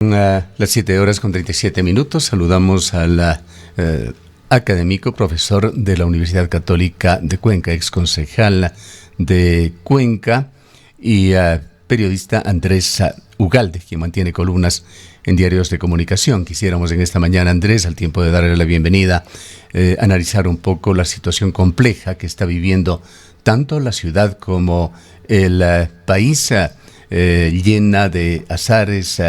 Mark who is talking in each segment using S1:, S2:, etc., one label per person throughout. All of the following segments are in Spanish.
S1: Son las 7 horas con 37 minutos. Saludamos al académico, profesor de la Universidad Católica de Cuenca, ex concejal de Cuenca y periodista Andrés Ugalde, quien mantiene columnas en diarios de comunicación. Quisiéramos en esta mañana, Andrés, al tiempo de darle la bienvenida, analizar un poco la situación compleja que está viviendo tanto la ciudad como el país, llena de azares,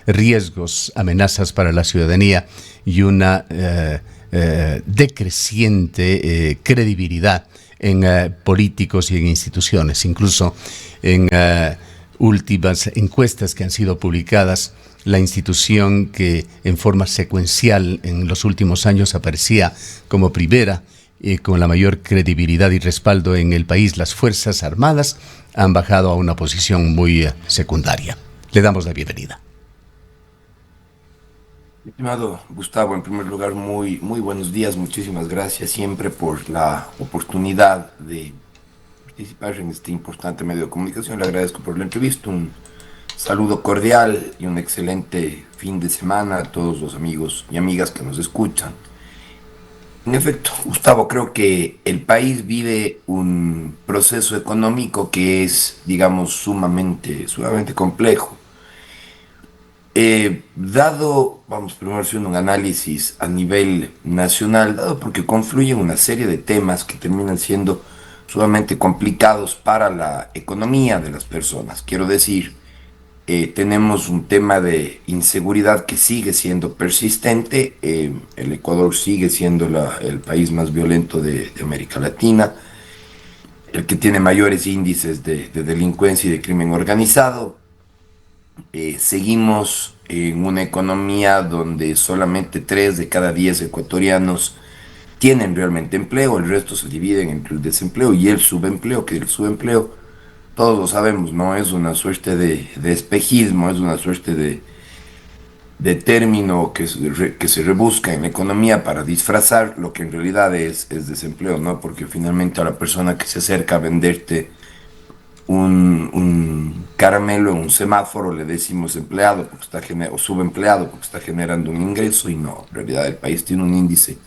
S1: riesgos, amenazas para la ciudadanía y una decreciente credibilidad en políticos y en instituciones. Incluso en últimas encuestas que han sido publicadas, la institución que en forma secuencial en los últimos años aparecía como primera y con la mayor credibilidad y respaldo en el país, las Fuerzas Armadas, han bajado a una posición muy secundaria. Le damos la bienvenida.
S2: Estimado Gustavo, en primer lugar, muy buenos días, muchísimas gracias siempre por la oportunidad de participar en este importante medio de comunicación. Le agradezco por la entrevista, un saludo cordial y un excelente fin de semana a todos los amigos y amigas que nos escuchan. En efecto, Gustavo, creo que el país vive un proceso económico que es, digamos, sumamente complejo. Vamos primero haciendo un análisis a nivel nacional, dado porque confluyen una serie de temas que terminan siendo sumamente complicados para la economía de las personas. Quiero decir, tenemos un tema de inseguridad que sigue siendo persistente. El Ecuador sigue siendo el país más violento de América Latina, el que tiene mayores índices de delincuencia y de crimen organizado. Seguimos en una economía donde solamente 3 de cada 10 ecuatorianos tienen realmente empleo, el resto se dividen entre el desempleo y el subempleo, que el subempleo, todos lo sabemos, no es una suerte de espejismo, es una suerte de término que se rebusca en la economía para disfrazar lo que en realidad es desempleo, ¿no? Porque finalmente a la persona que se acerca a venderte un caramelo en un semáforo le decimos empleado porque o subempleado porque está generando un ingreso, y no, en realidad el país tiene un índice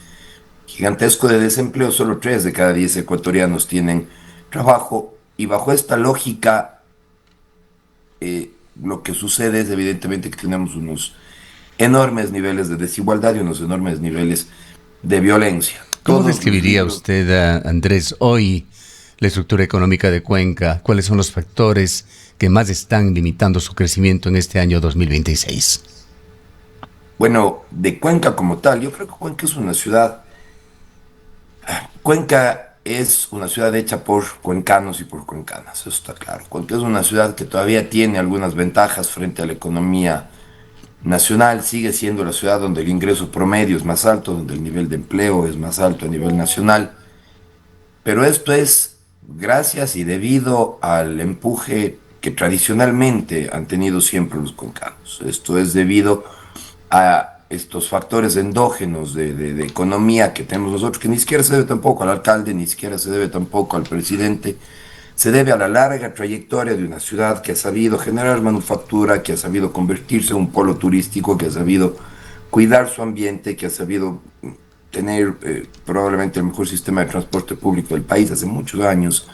S2: gigantesco de desempleo. Solo 3 de cada 10 ecuatorianos tienen trabajo, y bajo esta lógica lo que sucede es evidentemente que tenemos unos enormes niveles de desigualdad y unos enormes niveles de violencia.
S1: ¿Cómo
S2: Todos los
S1: describiría
S2: libros.
S1: usted, Andrés, hoy la estructura económica de Cuenca? ¿Cuáles son los factores que más están limitando su crecimiento en este año 2026?
S2: Bueno, de Cuenca como tal, yo creo que Cuenca es una ciudad hecha por cuencanos y por cuencanas, eso está claro. Cuenca es una ciudad que todavía tiene algunas ventajas frente a la economía nacional, sigue siendo la ciudad donde el ingreso promedio es más alto, donde el nivel de empleo es más alto a nivel nacional, pero esto es gracias y debido al empuje que tradicionalmente han tenido siempre los cuencanos. Esto es debido a estos factores endógenos de economía que tenemos nosotros, que ni siquiera se debe tampoco al alcalde, ni siquiera se debe tampoco al presidente. Se debe a la larga trayectoria de una ciudad que ha sabido generar manufactura, que ha sabido convertirse en un polo turístico, que ha sabido cuidar su ambiente, que ha sabido tener probablemente el mejor sistema de transporte público del país hace muchos años.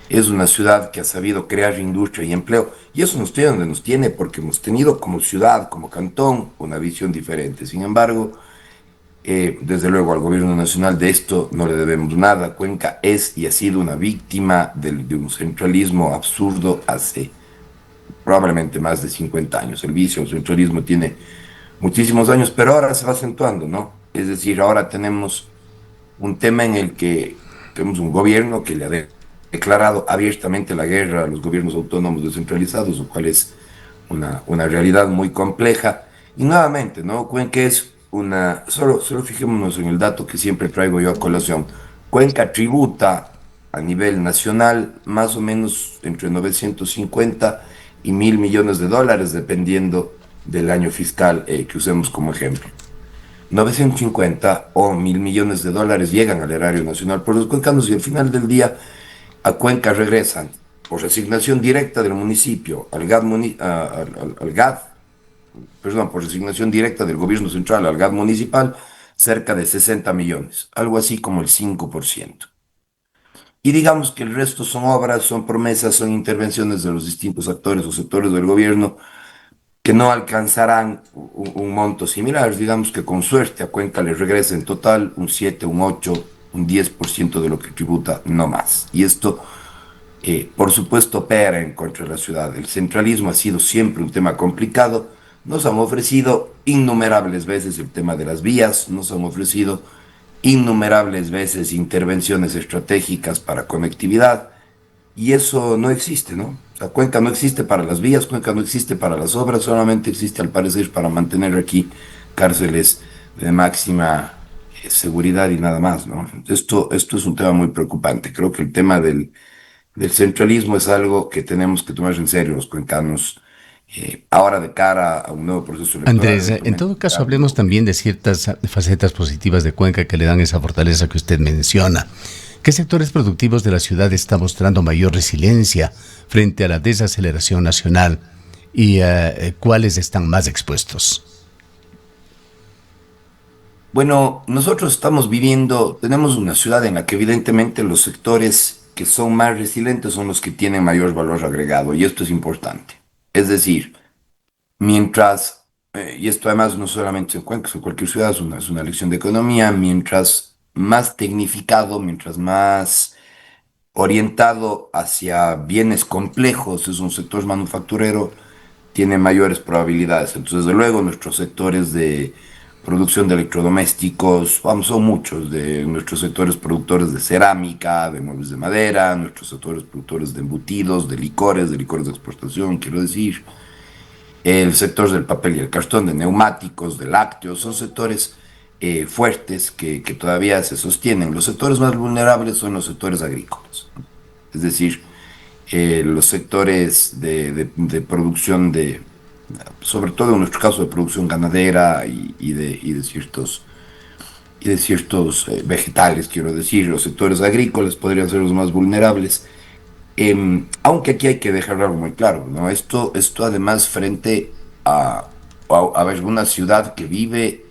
S2: Es una ciudad que ha sabido crear industria y empleo, y eso nos tiene donde nos tiene, porque hemos tenido como ciudad, como cantón, una visión diferente. Sin embargo, desde luego al gobierno nacional de esto no le debemos nada. Cuenca es y ha sido una víctima de un centralismo absurdo hace probablemente más de 50 años. El vicio, el centralismo tiene muchísimos años, pero ahora se va acentuando, ¿no? Es decir, ahora tenemos un tema en el que tenemos un gobierno que le ha declarado abiertamente la guerra a los gobiernos autónomos descentralizados, lo cual es una realidad muy compleja. Y nuevamente, ¿no? Cuenca es solo fijémonos en el dato que siempre traigo yo a colación. Cuenca tributa a nivel nacional más o menos entre 950 y 1.000 millones de dólares, dependiendo del año fiscal que usemos como ejemplo. 950 o 1.000 millones de dólares llegan al erario nacional por los cuencanos, y al final del día a Cuenca regresan por resignación directa del municipio al GAD, perdón, por designación directa del gobierno central al GAD municipal, cerca de 60 millones, algo así como el 5%. Y digamos que el resto son obras, son promesas, son intervenciones de los distintos actores o sectores del gobierno que no alcanzarán un monto similar. Digamos que con suerte a Cuenca le regresa en total un 7, un 8, un 10% de lo que tributa, no más. Y esto, por supuesto, opera en contra de la ciudad. El centralismo ha sido siempre un tema complicado. Nos han ofrecido innumerables veces el tema de las vías, nos han ofrecido innumerables veces intervenciones estratégicas para conectividad, y eso no existe, ¿no? O sea, Cuenca no existe para las vías, Cuenca no existe para las obras, solamente existe al parecer para mantener aquí cárceles de máxima seguridad y nada más, ¿no? Esto es un tema muy preocupante. Creo que el tema del centralismo es algo que tenemos que tomar en serio los cuencanos, ahora de cara a un nuevo proceso electoral
S1: Andrés, en
S2: eventualmente.
S1: todo caso, hablemos también de ciertas facetas positivas de Cuenca que le dan esa fortaleza que usted menciona. ¿Qué sectores productivos de la ciudad están mostrando mayor resiliencia frente a la desaceleración nacional y cuáles están más expuestos?
S2: Bueno, nosotros estamos viviendo, tenemos una ciudad en la que evidentemente los sectores que son más resilientes son los que tienen mayor valor agregado, y esto es importante. Es decir, mientras, y esto además no solamente en Cuenca, en cualquier ciudad, es una lección de economía, mientras más tecnificado, mientras más orientado hacia bienes complejos es un sector manufacturero, tiene mayores probabilidades. Entonces, desde luego, nuestros sectores de producción de electrodomésticos, vamos, son muchos, de nuestros sectores productores de cerámica, de muebles de madera, nuestros sectores productores de embutidos, de licores de exportación, quiero decir, el sector del papel y el cartón, de neumáticos, de lácteos, son sectores fuertes que todavía se sostienen. Los sectores más vulnerables son los sectores agrícolas, es decir, los sectores de producción sobre todo en nuestro caso de producción ganadera y de ciertos vegetales, quiero decir, los sectores agrícolas podrían ser los más vulnerables. Aunque aquí hay que dejar algo muy claro, ¿no? Esto además frente a ver, una ciudad que vive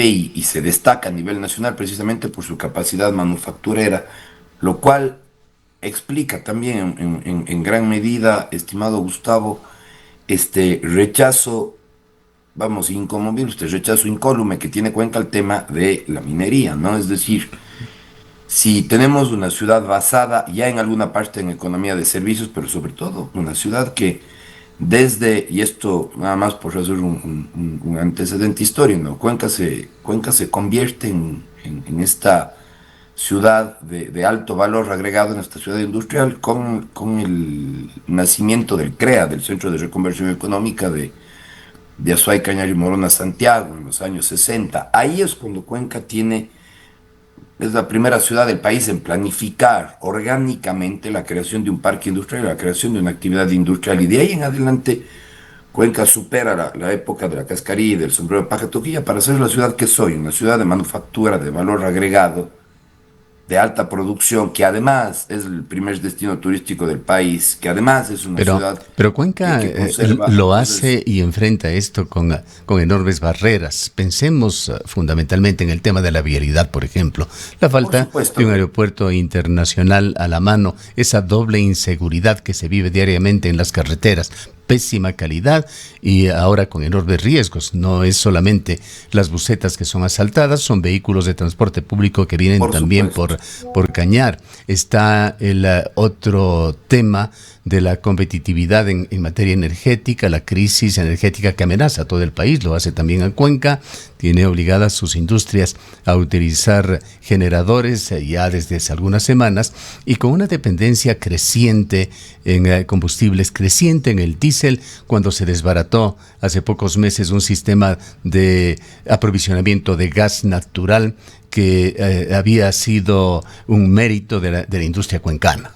S2: y se destaca a nivel nacional precisamente por su capacidad manufacturera, lo cual explica también en gran medida, estimado Gustavo, este rechazo, vamos, inconmovible, este rechazo incólume que tiene Cuenca al tema de la minería, ¿no? Es decir, si tenemos una ciudad basada ya en alguna parte en economía de servicios, pero sobre todo una ciudad que y esto nada más por hacer un antecedente histórico, ¿no? Cuenca se convierte en esta ciudad de alto valor agregado, en esta ciudad industrial, con el nacimiento del CREA, del Centro de Reconversión Económica de Azuay, Cañar y Morona, Santiago, en los años 60. Ahí es cuando es la primera ciudad del país en planificar orgánicamente la creación de un parque industrial, la creación de una actividad industrial, y de ahí en adelante Cuenca supera la época de la cascarilla y del sombrero de paja toquilla para ser la ciudad que soy, una ciudad de manufactura, de valor agregado, de alta producción, que además es el primer destino turístico del país, que además es una
S1: Pero,
S2: ciudad
S1: pero
S2: que,
S1: Cuenca
S2: que conserva.
S1: lo
S2: Entonces,
S1: hace y enfrenta esto con enormes barreras. Pensemos fundamentalmente en el tema de la vialidad, por ejemplo. La
S2: por
S1: falta de
S2: supuesto,
S1: un aeropuerto internacional a la mano, esa doble inseguridad que se vive diariamente en las carreteras, pésima calidad y ahora con enormes riesgos. No es solamente las busetas que son asaltadas, son vehículos de transporte público que vienen
S2: por
S1: también
S2: supuesto.
S1: por Cañar. Está el otro tema de la competitividad en materia energética, la crisis energética que amenaza a todo el país, lo hace también a Cuenca, tiene obligadas sus industrias a utilizar generadores ya desde hace algunas semanas y con una dependencia creciente en combustibles, creciente en el diésel, cuando se desbarató hace pocos meses un sistema de aprovisionamiento de gas natural que había sido un mérito de la industria cuencana.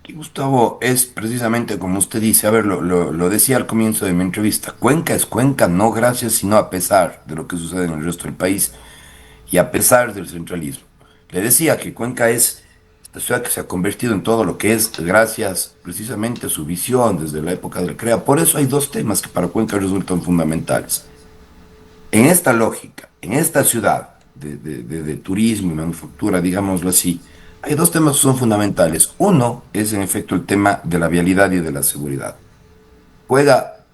S2: Y Gustavo, es precisamente como usted dice, a ver, lo decía al comienzo de mi entrevista, Cuenca es Cuenca no gracias, sino a pesar de lo que sucede en el resto del país y a pesar del centralismo. Le decía que Cuenca es la ciudad que se ha convertido en todo lo que es gracias precisamente a su visión desde la época del CREA. Por eso hay dos temas que para Cuenca resultan fundamentales. En esta lógica, en esta ciudad de turismo y manufactura, digámoslo así, hay dos temas que son fundamentales. Uno es en efecto el tema de la vialidad y de la seguridad. Juega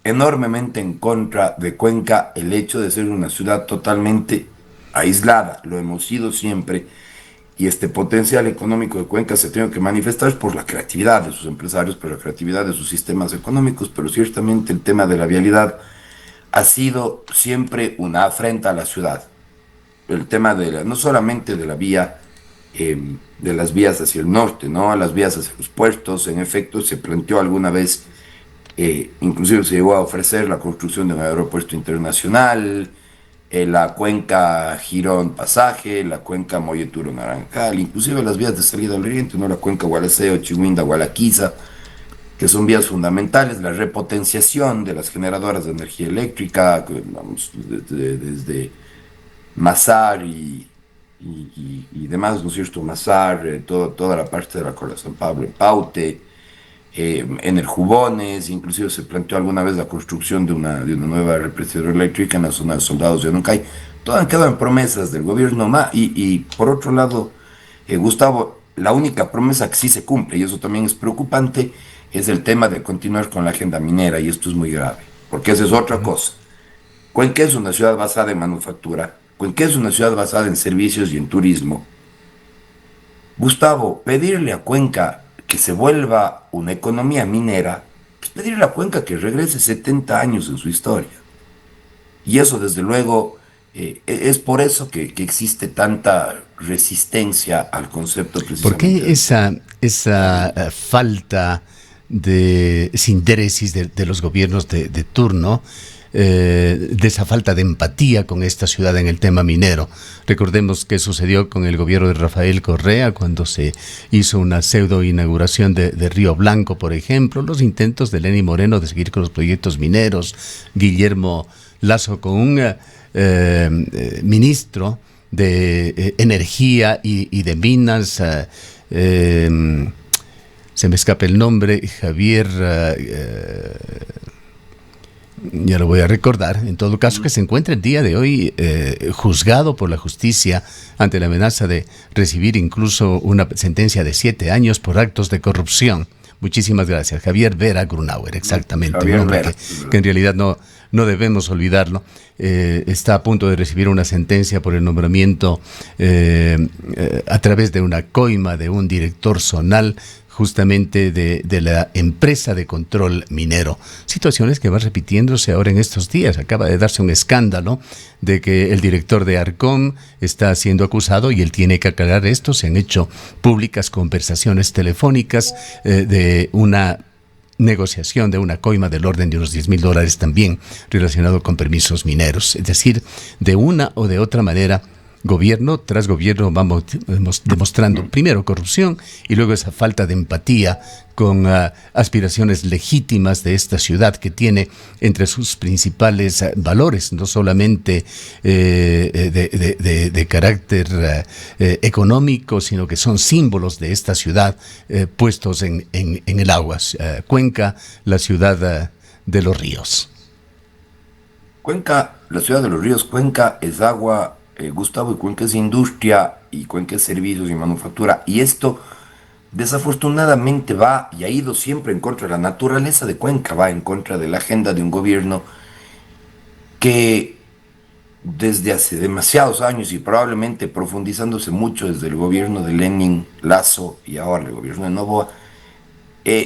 S2: enormemente en contra de Cuenca el hecho de ser una ciudad totalmente aislada, lo hemos sido siempre, y este potencial económico de Cuenca se tiene que manifestar por la creatividad de sus empresarios, por la creatividad de sus sistemas económicos, pero ciertamente el tema de la vialidad ha sido siempre una afrenta a la ciudad. El tema no solamente de la vía, de las vías hacia el norte, ¿no? A las vías hacia los puertos, en efecto, se planteó alguna vez, inclusive se llegó a ofrecer la construcción de un aeropuerto internacional, la cuenca Girón Pasaje, la cuenca Molleturo Naranjal, inclusive las vías de salida al oriente, ¿no? La cuenca Gualaceo, Chihuinda, Gualaquiza, que son vías fundamentales, la repotenciación de las generadoras de energía eléctrica, vamos, desde Mazar y demás, ¿no es cierto? Mazar, toda la parte de la Cola San Pablo en Paute, Enerjubones, inclusive se planteó alguna vez la construcción de una nueva represa hidroeléctrica en la zona de Soldados de Yoncay. Todo han quedado en promesas del gobierno y por otro lado, Gustavo, la única promesa que sí se cumple, y eso también es preocupante, es el tema de continuar con la agenda minera, y esto es muy grave, porque esa es otra cosa. Cuenca es una ciudad basada en manufactura, Cuenca es una ciudad basada en servicios y en turismo. Gustavo, pedirle a Cuenca que se vuelva una economía minera, pues pedirle a Cuenca que regrese 70 años en su historia. Y eso, desde luego, es por eso que existe tanta resistencia al concepto
S1: ¿Por
S2: precisamente
S1: qué esa falta de sindéresis de los gobiernos de turno, de esa falta de empatía con esta ciudad en el tema minero? Recordemos qué sucedió con el gobierno de Rafael Correa cuando se hizo una pseudo inauguración de Río Blanco, por ejemplo, los intentos de Lenín Moreno de seguir con los proyectos mineros, Guillermo Lazo con un ministro de energía y de minas, se me escapa el nombre, Javier, ya lo voy a recordar, en todo caso, que se encuentra el día de hoy juzgado por la justicia ante la amenaza de recibir incluso una sentencia de 7 años por actos de corrupción. Muchísimas gracias. Javier Vera Grunauer, exactamente, un
S2: Javier
S1: hombre
S2: Vera.
S1: que en realidad no debemos olvidarlo. Está a punto de recibir una sentencia por el nombramiento a través de una coima de un director zonal justamente de la empresa de control minero. Situaciones que van repitiéndose ahora en estos días. Acaba de darse un escándalo de que el director de Arcom está siendo acusado y él tiene que aclarar esto. Se han hecho públicas conversaciones telefónicas de una negociación de una coima del orden de unos $10,000 también relacionado con permisos mineros. Es decir, de una o de otra manera, gobierno tras gobierno vamos demostrando primero corrupción y luego esa falta de empatía con aspiraciones legítimas de esta ciudad que tiene entre sus principales valores, no solamente de carácter económico, sino que son símbolos de esta ciudad puestos en el agua. Cuenca, la ciudad de los ríos.
S2: Cuenca, la ciudad de los ríos, Cuenca es agua, Gustavo, y Cuenca es industria, y Cuenca es servicios y manufactura. Y esto desafortunadamente va y ha ido siempre en contra de la naturaleza de Cuenca, va en contra de la agenda de un gobierno que desde hace demasiados años y probablemente profundizándose mucho desde el gobierno de Lenin, Lazo y ahora el gobierno de Noboa,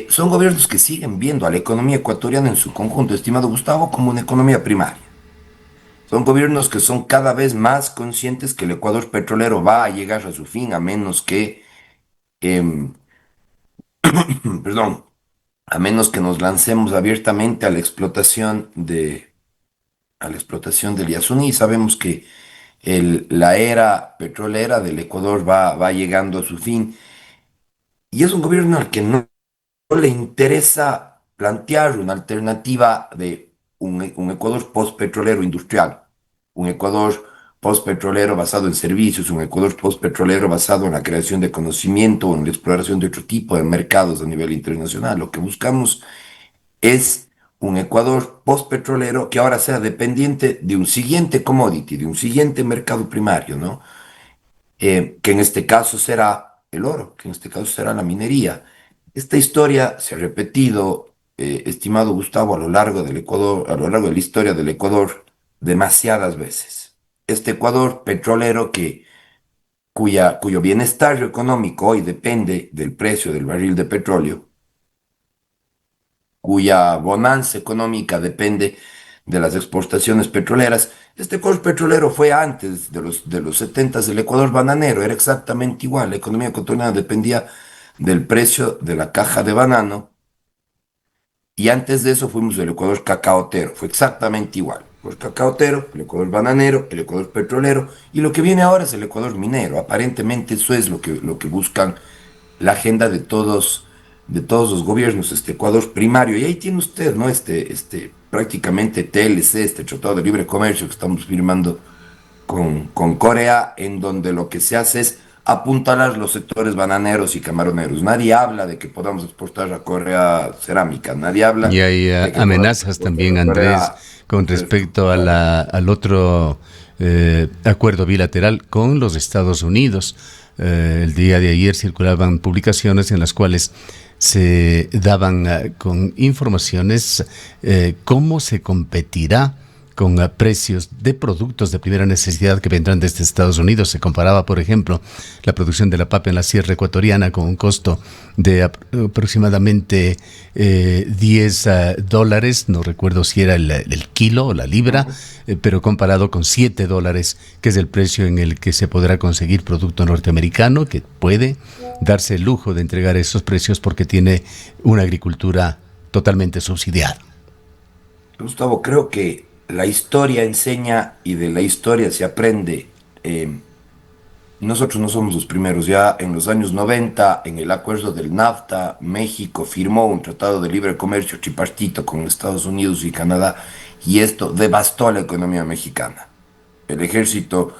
S2: son gobiernos que siguen viendo a la economía ecuatoriana en su conjunto, estimado Gustavo, como una economía primaria. Son gobiernos que son cada vez más conscientes que el Ecuador petrolero va a llegar a su fin a menos que, eh, perdón, a menos que nos lancemos abiertamente a la explotación del Yasuní. Sabemos que la era petrolera del Ecuador va llegando a su fin y es un gobierno al que no le interesa plantear una alternativa de un Ecuador post-petrolero industrial, un Ecuador postpetrolero basado en servicios, un Ecuador postpetrolero basado en la creación de conocimiento o en la exploración de otro tipo de mercados a nivel internacional. Lo que buscamos es un Ecuador postpetrolero que ahora sea dependiente de un siguiente commodity, de un siguiente mercado primario, ¿no? Que en este caso será el oro, que en este caso será la minería. Esta historia se ha repetido, estimado Gustavo, a lo largo del Ecuador, a lo largo de la historia del Ecuador, demasiadas veces. Este Ecuador petrolero cuyo bienestar económico hoy depende del precio del barril de petróleo, cuya bonanza económica depende de las exportaciones petroleras. Este Ecuador petrolero fue antes de los 70 del Ecuador bananero, era exactamente igual. La economía ecuatoriana dependía del precio de la caja de banano y antes de eso fuimos el Ecuador cacaotero, fue exactamente igual. El cacaotero, el Ecuador bananero, el Ecuador petrolero y lo que viene ahora es el Ecuador minero. Aparentemente eso es lo que buscan la agenda de todos los gobiernos, este Ecuador primario. Y ahí tiene usted, ¿no? Prácticamente TLC, este Tratado de Libre Comercio que estamos firmando con Corea, en donde lo que se hace es apuntalar los sectores bananeros y camaroneros. Nadie habla de que podamos exportar a Corea cerámica, nadie habla
S1: Y hay
S2: de que podamos
S1: amenazas
S2: exportar
S1: también,
S2: a
S1: Andrés,
S2: Corea.
S1: con respecto a al otro acuerdo bilateral con los Estados Unidos. El día de ayer circulaban publicaciones en las cuales se daban con informaciones cómo se competirá con precios de productos de primera necesidad que vendrán desde Estados Unidos. Se comparaba, por ejemplo, la producción de la papa en la sierra ecuatoriana con un costo de aproximadamente $10, no recuerdo si era el kilo o la libra, pero comparado con $7, que es el precio en el que se podrá conseguir producto norteamericano, que puede darse el lujo de entregar esos precios porque tiene una agricultura totalmente subsidiada.
S2: Gustavo, creo que la historia enseña y de la historia se aprende. Nosotros no somos los primeros. Ya en los años 90, en el acuerdo del NAFTA, México firmó un tratado de libre comercio tripartito con Estados Unidos y Canadá, y esto devastó a la economía mexicana. El ejército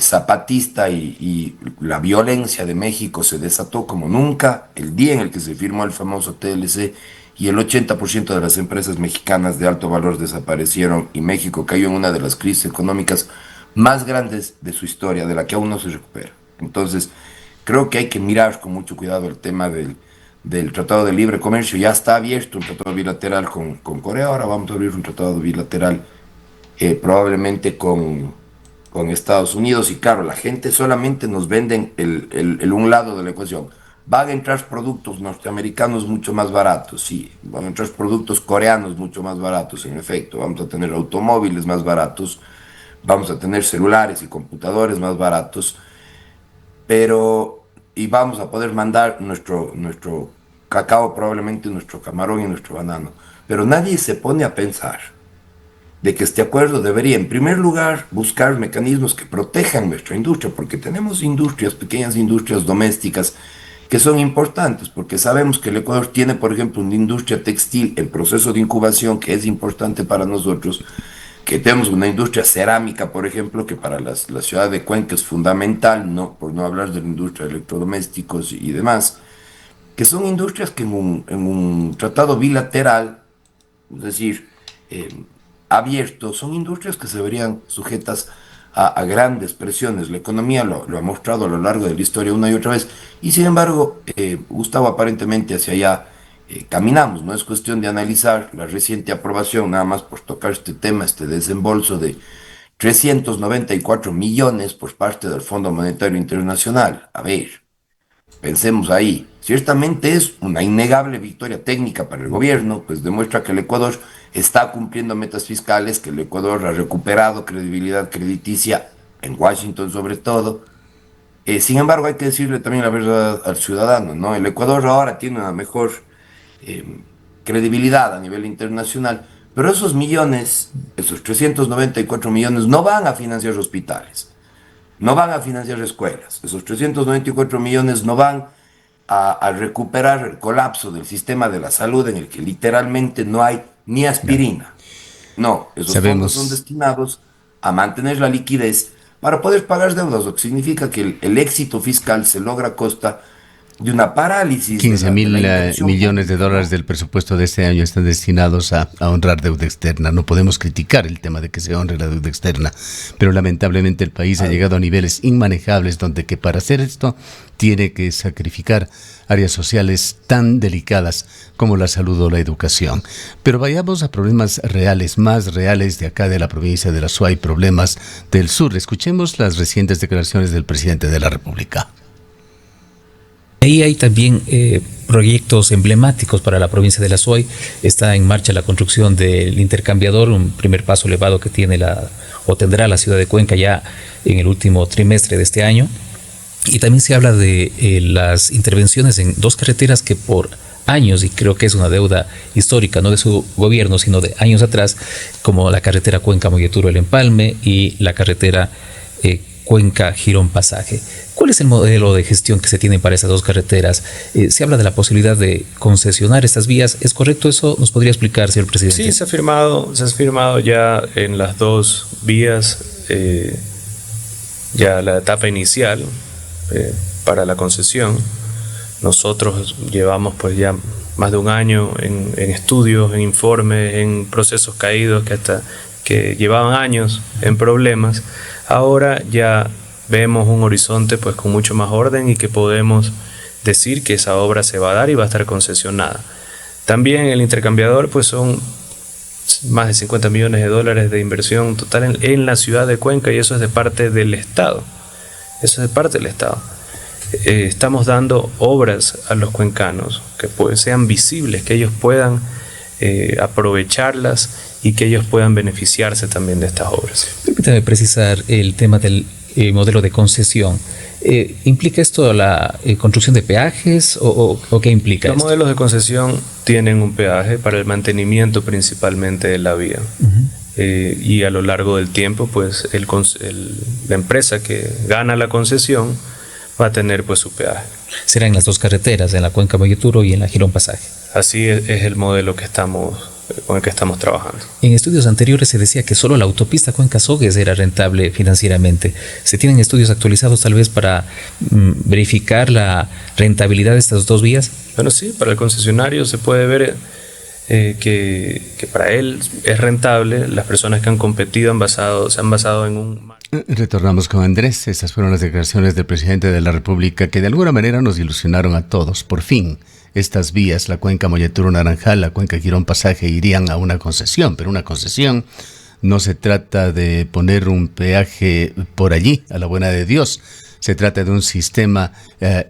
S2: zapatista y la violencia de México se desató como nunca el día en el que se firmó el famoso TLC y el 80% de las empresas mexicanas de alto valor desaparecieron y México cayó en una de las crisis económicas más grandes de su historia, de la que aún no se recupera. Entonces, creo que hay que mirar con mucho cuidado el tema del Tratado de Libre Comercio. Ya está abierto un tratado bilateral con Corea, ahora vamos a abrir un tratado bilateral probablemente con Estados Unidos. Y claro, la gente solamente nos venden el un lado de la ecuación. Van a entrar productos norteamericanos mucho más baratos, sí. Van a entrar productos coreanos mucho más baratos, en efecto. Vamos a tener automóviles más baratos, vamos a tener celulares y computadores más baratos, pero y vamos a poder mandar nuestro cacao, probablemente nuestro camarón y nuestro banano. Pero nadie se pone a pensar de que este acuerdo debería, en primer lugar, buscar mecanismos que protejan nuestra industria, porque tenemos industrias, pequeñas industrias domésticas, que son importantes, porque sabemos que el Ecuador tiene, por ejemplo, una industria textil en proceso de incubación que es importante para nosotros, que tenemos una industria cerámica, por ejemplo, que para la ciudad de Cuenca es fundamental, ¿no? Por no hablar de la industria de electrodomésticos y demás, que son industrias que en un tratado bilateral, es decir, eh, abierto, son industrias que se verían sujetas a grandes presiones. La economía lo ha mostrado a lo largo de la historia una y otra vez. Y sin embargo, Gustavo, aparentemente hacia allá caminamos. No es cuestión de analizar la reciente aprobación, nada más por tocar este tema, este desembolso de 394 millones por parte del Fondo Monetario Internacional. A ver, pensemos ahí. Ciertamente es una innegable victoria técnica para el gobierno, pues demuestra que el Ecuador está cumpliendo metas fiscales, que el Ecuador ha recuperado credibilidad crediticia en Washington sobre todo. Sin embargo, hay que decirle también la verdad al ciudadano, ¿no? El Ecuador ahora tiene una mejor eh, credibilidad a nivel internacional, pero esos millones, esos 394 millones, no van a financiar hospitales, no van a financiar escuelas, esos 394 millones no van a recuperar el colapso del sistema de la salud en el que literalmente no hay ni
S1: Ya.
S2: aspirina. No, esos fondos son
S1: Sabemos,
S2: destinados a mantener la liquidez, para poder pagar deudas, lo que significa que el éxito fiscal se logra a costa de una parálisis
S1: 15
S2: de la
S1: mil
S2: inversión
S1: millones de
S2: pública,
S1: dólares
S2: ¿no?
S1: del presupuesto de este año están destinados a honrar deuda externa. No podemos criticar el tema de que se honre la deuda externa, pero lamentablemente el país ha llegado a niveles inmanejables donde que para hacer esto tiene que sacrificar áreas sociales tan delicadas como la salud o la educación. Pero vayamos a problemas reales, más reales de acá de la provincia de la Suay, problemas del sur. Escuchemos las recientes declaraciones del presidente de la República.
S3: Ahí hay también proyectos emblemáticos para la provincia de la Suay. Está en marcha la construcción del intercambiador, un primer paso elevado que tiene o tendrá la ciudad de Cuenca ya en el último trimestre de este año. Y también se habla de las intervenciones en dos carreteras que por años, y creo que es una deuda histórica, no de su gobierno, sino de años atrás, como la carretera Cuenca-Molleturo-El Empalme y la carretera Cuenca-Girón Pasaje. ¿Cuál es el modelo de gestión que se tiene para esas dos carreteras? Se habla de la posibilidad de concesionar estas vías. ¿Es correcto eso? ¿Nos podría explicar, señor presidente?
S4: Sí, se ha firmado ya en las dos vías, ya la etapa inicial para la concesión. Nosotros llevamos pues ya más de un año en estudios, en informes, en procesos caídos que llevaban años en problemas. Ahora ya vemos un horizonte pues con mucho más orden y que podemos decir que esa obra se va a dar y va a estar concesionada. También el intercambiador pues son más de 50 millones de dólares de inversión total en la ciudad de Cuenca, y eso es de parte del Estado. Eso es de parte del Estado. Estamos dando obras a los cuencanos que sean visibles, que ellos puedan aprovecharlas y que ellos puedan beneficiarse también de estas obras.
S3: Permítame precisar el tema del modelo de concesión. ¿Implica esto la construcción de peajes o qué implica
S4: Los
S3: esto?
S4: modelos de concesión tienen un peaje para el mantenimiento principalmente de la vía. Y a lo largo del tiempo, pues la empresa que gana la concesión va a tener pues su peaje.
S3: Será en las dos carreteras, en la Cuenca Molleturo y en la Girón Pasaje.
S4: Así es el modelo con el que estamos trabajando.
S3: En estudios anteriores se decía que solo la autopista Cuenca-Sogues era rentable financieramente. ¿Se tienen estudios actualizados tal vez para verificar la rentabilidad de estas dos vías?
S4: Bueno, sí, para el concesionario se puede ver que para él es rentable. Las personas que han competido se han basado en un...
S1: Retornamos con Andrés. Estas fueron las declaraciones del presidente de la República que de alguna manera nos ilusionaron a todos. Por fin, estas vías, la Cuenca Molleturo-Naranjal, la Cuenca Girón Pasaje, irían a una concesión, pero una concesión no se trata de poner un peaje por allí, a la buena de Dios. Se trata de un sistema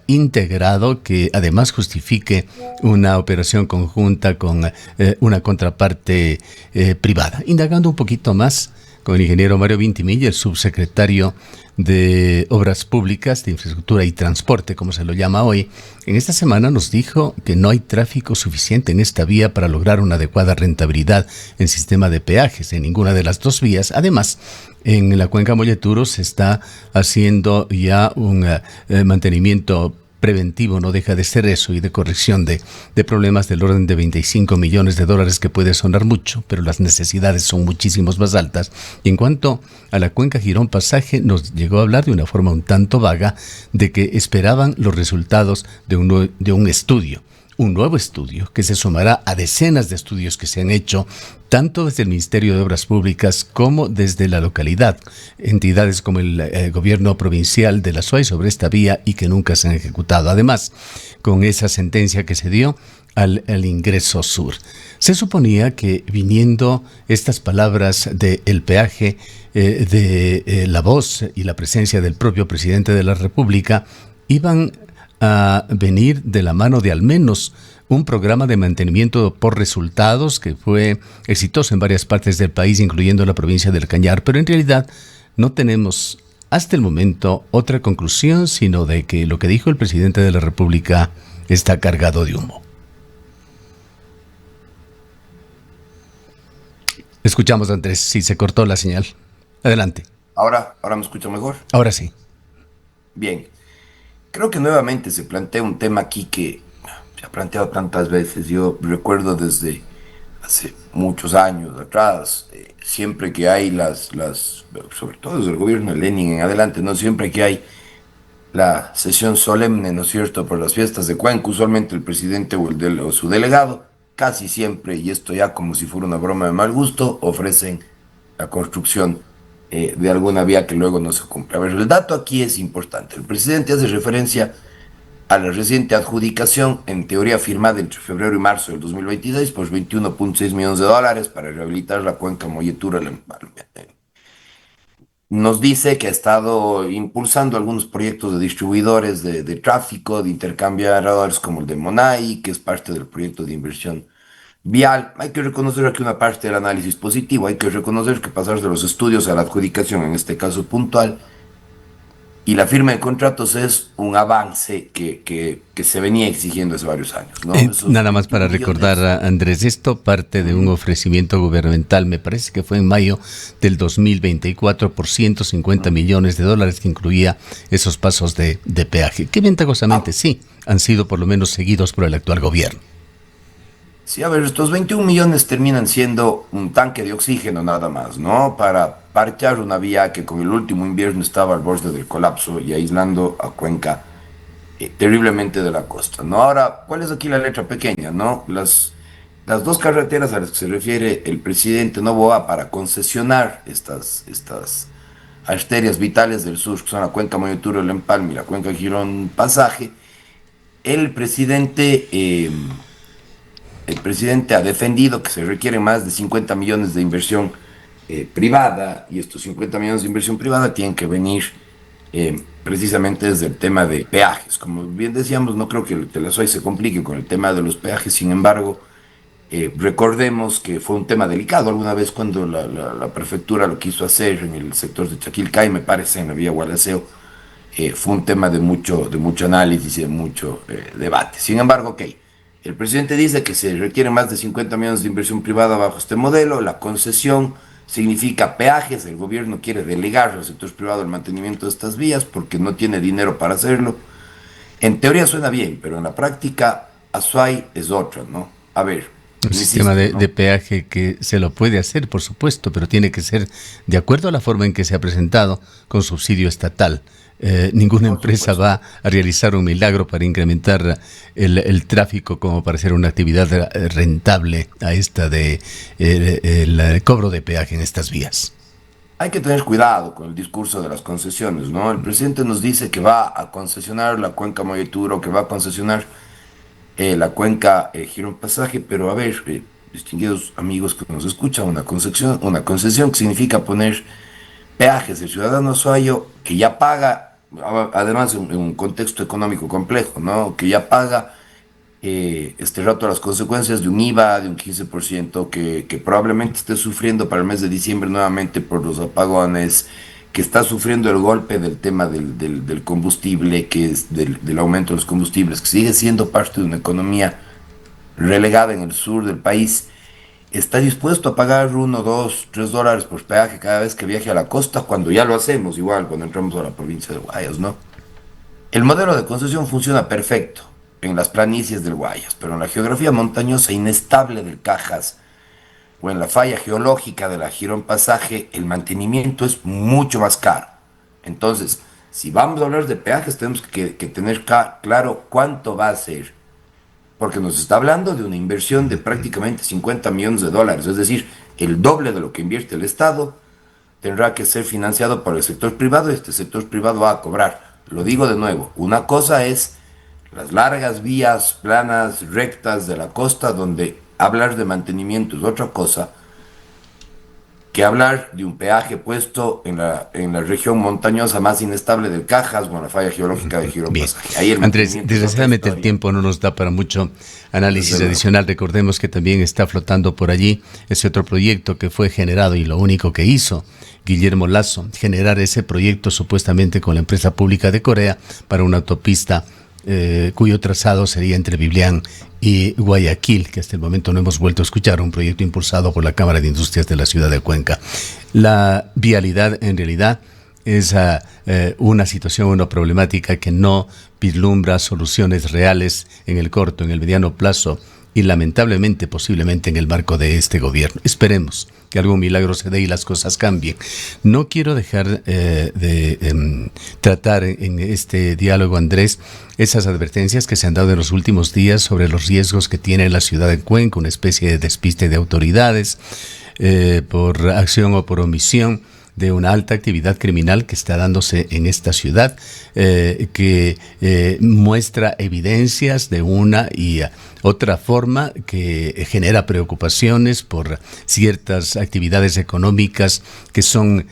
S1: integrado que además justifique una operación conjunta con una contraparte privada. Indagando un poquito más con el ingeniero Mario Vintimilla, el subsecretario de Obras Públicas, de Infraestructura y Transporte, como se lo llama hoy, en esta semana nos dijo que no hay tráfico suficiente en esta vía para lograr una adecuada rentabilidad en sistema de peajes en ninguna de las dos vías. Además, en la Cuenca Molleturo se está haciendo ya un mantenimiento preventivo, no deja de ser eso, y de corrección de problemas del orden de 25 millones de dólares, que puede sonar mucho, pero las necesidades son muchísimos más altas. Y en cuanto a la Cuenca Girón Pasaje, nos llegó a hablar de una forma un tanto vaga de que esperaban los resultados de un estudio. Un nuevo estudio que se sumará a decenas de estudios que se han hecho tanto desde el Ministerio de Obras Públicas como desde la localidad, entidades como el gobierno provincial de la Suay sobre esta vía, y que nunca se han ejecutado. Además, con esa sentencia que se dio al ingreso sur, se suponía que viniendo estas palabras del peaje, la voz y la presencia del propio presidente de la República, iban a venir de la mano de al menos un programa de mantenimiento por resultados que fue exitoso en varias partes del país, incluyendo la provincia del Cañar. Pero en realidad no tenemos hasta el momento otra conclusión, sino de que lo que dijo el presidente de la República está cargado de humo. Escuchamos, Andrés, si se cortó la señal. Adelante.
S2: Ahora me escucho mejor.
S1: Ahora sí.
S2: Bien. Creo que nuevamente se plantea un tema aquí que se ha planteado tantas veces. Yo recuerdo desde hace muchos años atrás, siempre que hay sobre todo desde el gobierno de Lenin en adelante, ¿no? Siempre que hay la sesión solemne, ¿no es cierto?, por las fiestas de Cuenca, usualmente el presidente o su delegado, casi siempre, y esto ya como si fuera una broma de mal gusto, ofrecen la construcción de alguna vía que luego no se cumple. A ver, el dato aquí es importante. El presidente hace referencia a la reciente adjudicación, en teoría firmada entre febrero y marzo del 2026, por 21.6 millones de dólares para rehabilitar la cuenca Molletura-Lempalme. Nos dice que ha estado impulsando algunos proyectos de distribuidores de tráfico, de intercambiadores como el de Monai, que es parte del proyecto de inversión vial. Hay que reconocer aquí una parte del análisis positivo, hay que reconocer que pasar de los estudios a la adjudicación, en este caso puntual, y la firma de contratos es un avance que se venía exigiendo hace varios años, ¿no?
S1: Nada más para recordar, Andrés, esto parte de un ofrecimiento gubernamental, me parece que fue en mayo del 2024 por 150 millones de dólares, que incluía esos pasos de peaje, que ventajosamente sí han sido por lo menos seguidos por el actual gobierno.
S2: Sí, a ver, estos 21 millones terminan siendo un tanque de oxígeno nada más, ¿no? Para parchar una vía que con el último invierno estaba al borde del colapso y aislando a Cuenca terriblemente de la costa, ¿no? Ahora, ¿cuál es aquí la letra pequeña, no? Las dos carreteras a las que se refiere el presidente Noboa para concesionar estas arterias vitales del sur, que son la cuenca Moyoturo-El Empalme y la cuenca Girón-Pasaje, el presidente ha defendido que se requieren más de 50 millones de inversión privada, y estos 50 millones de inversión privada tienen que venir precisamente desde el tema de peajes. Como bien decíamos, no creo que el Telesoy se complique con el tema de los peajes, sin embargo, recordemos que fue un tema delicado alguna vez cuando la prefectura lo quiso hacer en el sector de Chaquilcay, me parece, en la vía Gualaceo. Fue un tema de mucho análisis y de mucho debate. Sin embargo, ok. El presidente dice que se requieren más de 50 millones de inversión privada bajo este modelo. La concesión significa peajes. El gobierno quiere delegar al sector privado el mantenimiento de estas vías porque no tiene dinero para hacerlo. En teoría suena bien, pero en la práctica Azuay es otra, ¿no? A ver.
S1: Un sistema de peaje que se lo puede hacer, por supuesto, pero tiene que ser de acuerdo a la forma en que se ha presentado, con subsidio estatal. Ninguna empresa va a realizar un milagro para incrementar el tráfico como para hacer una actividad rentable a esta de el cobro de peaje en estas vías.
S2: Hay que tener cuidado con el discurso de las concesiones, ¿no? El presidente nos dice que va a concesionar la cuenca Molleturo, que va a concesionar la cuenca Girón Pasaje, pero a ver, distinguidos amigos que nos escuchan, una concesión que significa poner peajes. El ciudadano azuayo que ya paga, además en un contexto económico complejo, ¿no? Que ya paga este rato las consecuencias de un IVA de un 15%, que probablemente esté sufriendo para el mes de diciembre nuevamente por los apagones, que está sufriendo el golpe del tema del combustible, que es del aumento de los combustibles, que sigue siendo parte de una economía relegada en el sur del país. Está dispuesto a pagar $1, $2, $3 por peaje cada vez que viaje a la costa, cuando ya lo hacemos igual cuando entramos a la provincia de Guayas, ¿no? El modelo de concesión funciona perfecto en las planicies del Guayas, pero en la geografía montañosa inestable del Cajas o en la falla geológica de la Girón Pasaje, el mantenimiento es mucho más caro. Entonces, si vamos a hablar de peajes, tenemos que tener claro cuánto va a ser, porque nos está hablando de una inversión de prácticamente 50 millones de dólares, es decir, el doble de lo que invierte el Estado tendrá que ser financiado por el sector privado, y este sector privado va a cobrar. Lo digo de nuevo, una cosa es las largas vías planas, rectas de la costa, donde hablar de mantenimiento es otra cosa que hablar de un peaje puesto en la región montañosa más inestable del Cajas o en la falla geológica de Girón Pasaje.
S1: Andrés, desgraciadamente el tiempo no nos da para mucho análisis adicional. Recordemos que también está flotando por allí ese otro proyecto que fue generado, y lo único que hizo Guillermo Lasso, generar ese proyecto supuestamente con la empresa pública de Corea para una autopista cuyo trazado sería entre Biblián y Guayaquil, que hasta el momento no hemos vuelto a escuchar, un proyecto impulsado por la Cámara de Industrias de la ciudad de Cuenca. La vialidad en realidad es una situación, una problemática que no vislumbra soluciones reales en el corto, en el mediano plazo, y lamentablemente posiblemente en el marco de este gobierno. Esperemos que algún milagro se dé y las cosas cambien. No quiero dejar de tratar en este diálogo, Andrés, esas advertencias que se han dado en los últimos días sobre los riesgos que tiene la ciudad de Cuenca, una especie de despiste de autoridades por acción o por omisión de una alta actividad criminal que está dándose en esta ciudad, que muestra evidencias de una y otra forma que genera preocupaciones por ciertas actividades económicas que son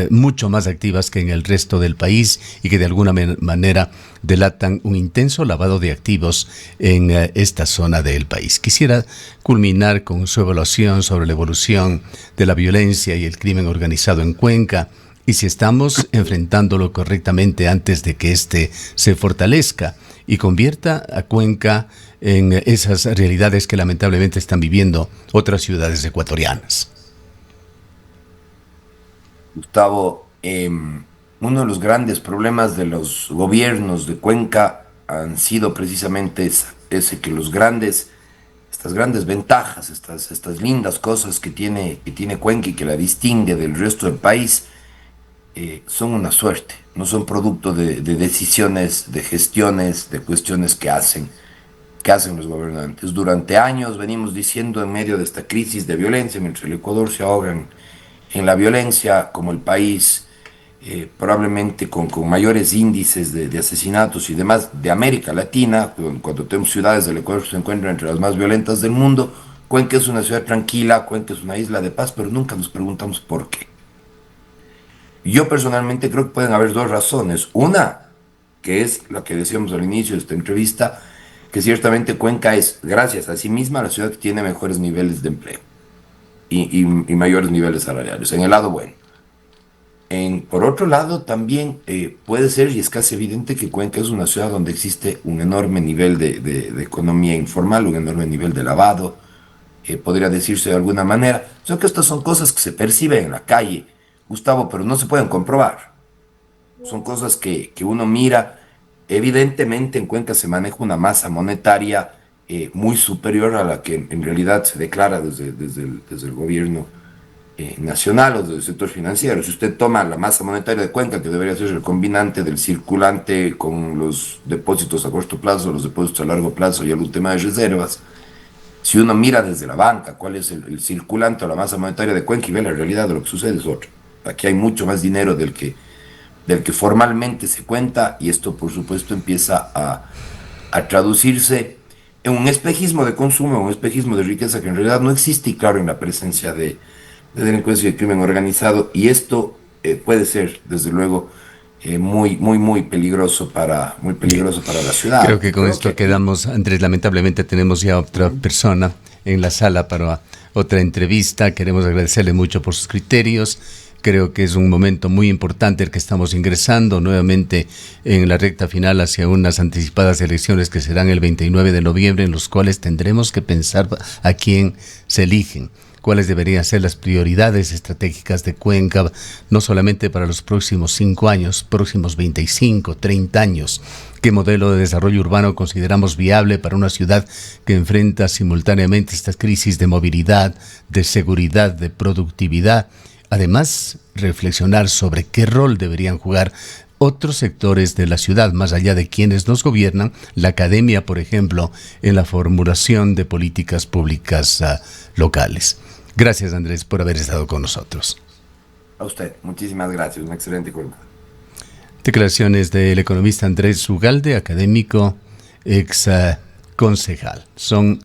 S1: mucho más activas que en el resto del país y que de alguna manera delatan un intenso lavado de activos en esta zona del país. Quisiera culminar con su evaluación sobre la evolución de la violencia y el crimen organizado en Cuenca y si estamos enfrentándolo correctamente antes de que éste se fortalezca y convierta a Cuenca en esas realidades que lamentablemente están viviendo otras ciudades ecuatorianas.
S2: Gustavo, uno de los grandes problemas de los gobiernos de Cuenca han sido precisamente ese que estas grandes ventajas, estas lindas cosas que tiene Cuenca y que la distingue del resto del país, son una suerte, no son producto de decisiones, de gestiones, de cuestiones que hacen los gobernantes. Durante años venimos diciendo en medio de esta crisis de violencia, mientras el Ecuador se ahoga en la violencia como el país probablemente con mayores índices de asesinatos y demás de América Latina, cuando tenemos ciudades del Ecuador que se encuentran entre las más violentas del mundo. Cuenca es una ciudad tranquila, Cuenca es una isla de paz, pero nunca nos preguntamos por qué. Yo personalmente creo que pueden haber dos razones. Una, que es la que decíamos al inicio de esta entrevista, que ciertamente Cuenca es, gracias a sí misma, la ciudad que tiene mejores niveles de empleo y mayores niveles salariales, en el lado bueno. Por otro lado, también puede ser, y es casi evidente, que Cuenca es una ciudad donde existe un enorme nivel de economía informal, un enorme nivel de lavado, podría decirse de alguna manera. Solo que estas son cosas que se perciben en la calle, Gustavo, pero no se pueden comprobar. Son cosas que uno mira. Evidentemente en Cuenca se maneja una masa monetaria muy superior a la que en realidad se declara desde el gobierno nacional o del sector financiero. Si usted toma la masa monetaria de Cuenca, que debería ser el combinante del circulante con los depósitos a corto plazo, los depósitos a largo plazo y el tema de reservas, si uno mira desde la banca cuál es el circulante o la masa monetaria de Cuenca y ve la realidad de lo que sucede, es otro. Aquí hay mucho más dinero del que formalmente se cuenta, y esto por supuesto empieza a traducirse en un espejismo de consumo, un espejismo de riqueza que en realidad no existe, y claro, en la presencia de delincuencia y de crimen organizado, y esto puede ser desde luego muy peligroso para la ciudad.
S1: Creo que con esto quedamos, Andrés. Lamentablemente tenemos ya otra persona en la sala para otra entrevista. Queremos agradecerle mucho por sus criterios. Creo que es un momento muy importante el que estamos ingresando nuevamente en la recta final hacia unas anticipadas elecciones que serán el 29 de noviembre, en los cuales tendremos que pensar a quién se eligen, cuáles deberían ser las prioridades estratégicas de Cuenca, no solamente para los próximos 5 años, próximos 25, 30 años. ¿Qué modelo de desarrollo urbano consideramos viable para una ciudad que enfrenta simultáneamente estas crisis de movilidad, de seguridad, de productividad? Además, reflexionar sobre qué rol deberían jugar otros sectores de la ciudad, más allá de quienes nos gobiernan, la academia, por ejemplo, en la formulación de políticas públicas locales. Gracias, Andrés, por haber estado con nosotros.
S2: A usted, muchísimas gracias, una excelente jornada.
S1: Declaraciones del economista Andrés Ugalde, académico, ex concejal. Son